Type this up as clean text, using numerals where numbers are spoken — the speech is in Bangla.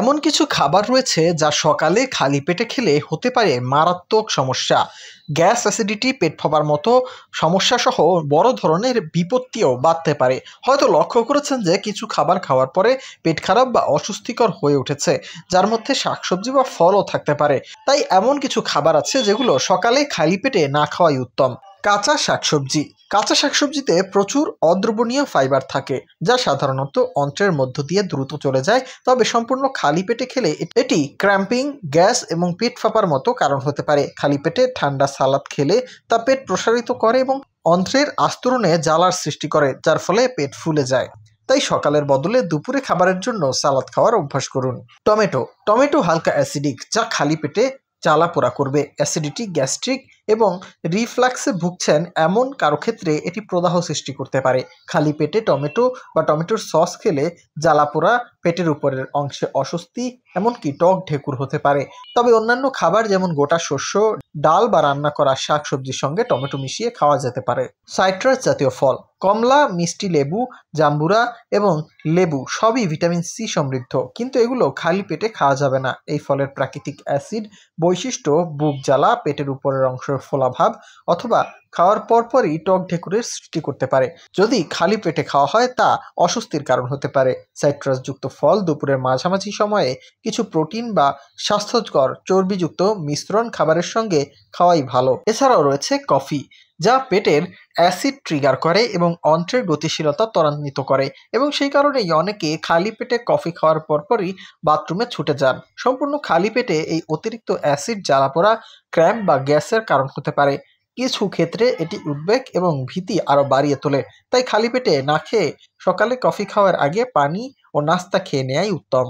এমন কিছু খাবার রয়েছে যা সকালে খালি পেটে খেলে হতে পারে মারাত্মক সমস্যা। গ্যাস, অ্যাসিডিটি, পেট ফাঁপার মতো সমস্যা সহ বড় ধরনের বিপত্তিও বাড়তে পারে। হয়তো লক্ষ্য করেছেন যে কিছু খাবার খাওয়ার পরে পেট খারাপ বা অস্বস্তিকর হয়ে উঠেছে, যার মধ্যে শাকসবজি বা ফলও থাকতে পারে। তাই এমন কিছু খাবার আছে যেগুলো সকালে খালি পেটে না খাওয়াই উত্তম। কাঁচা শাকসবজি। কাঁচা শাকসবজিতে প্রচুর অদ্রবণীয় ফাইবার থাকে, যা সাধারণত অন্ত্রের মধ্য দিয়ে দ্রুত চলে যায়। তবে সম্পূর্ণ খালি পেটে খেলে এটি ক্র্যাম্পিং, গ্যাস এবং পেট ফাঁপার মতো কারণ হতে পারে। খালি পেটে ঠান্ডা সালাদ খেলে তা পেট প্রসারিত করে এবং অন্ত্রের আস্তরণে জ্বালার সৃষ্টি করে, যার ফলে পেট ফুলে যায়। তাই সকালের বদলে দুপুরে খাবারের জন্য সালাদ খাওয়ার অভ্যাস করুন। টমেটো। টমেটো হালকা অ্যাসিডিক, যা খালি পেটে জ্বালা পোড়া করবে। অ্যাসিডিটি, গ্যাস্ট্রিক এবং রিফ্লাক্সে ভুগছেন এমন কারো ক্ষেত্রে এটি প্রদাহ সৃষ্টি করতে পারে। খালি পেটে টমেটো বা টমেটোর সস খেলে জ্বালাপোড়া, পেটের উপরের অংশে অস্বস্তি, এমনকি টক ঢেকুর হতে পারে। তবে অন্যান্য খাবার যেমন গোটা শস্য, ডাল বা রান্না করা শাক সবজির সঙ্গে টমেটো মিশিয়ে খাওয়া যেতে পারে। সাইট্রাস জাতীয় ফল, কমলা, মিষ্টি লেবু, জাম্বুরা এবং লেবু সবই ভিটামিন সি সমৃদ্ধ, কিন্তু এগুলো খালি পেটে খাওয়া যাবে না। এই ফলের প্রাকৃতিক অ্যাসিড বৈশিষ্ট্য বুক জ্বালা, পেটের উপরের অংশের ফোলাভাব অথবা খাওয়ার পরপরই টক ঢেকুরের সৃষ্টি করতে পারে। যদি খালি পেটে খাওয়া হয় তা অস্বস্তির কারণ হতে পারে। সাইট্রাসযুক্ত ফল দুপুরের মাঝামাঝি সময়ে কিছু প্রোটিন বা স্বাস্থ্যকর চর্বিযুক্ত মিশ্রণ খাবারের সঙ্গে খাওয়াই ভালো। এছাড়াও রয়েছে কফি, যা পেটের অ্যাসিড ট্রিগার করে এবং অন্ত্রের গতিশীলতা ত্বরান্বিত করে, এবং সেই কারণেই অনেকে খালি পেটে কফি খাওয়ার পরপরই বাথরুমে ছুটে যান। সম্পূর্ণ খালি পেটে এই অতিরিক্ত অ্যাসিড জ্বালাপোড়া, ক্র্যাম্প বা গ্যাসের কারণ হতে পারে। কিছু ক্ষেত্রে এটি উদ্বেগ এবং ভীতি আরও বাড়িয়ে তোলে। তাই খালি পেটে না খেয়ে সকালে কফি খাওয়ার আগে পানি ও নাস্তা খেয়ে নেয়াই উত্তম।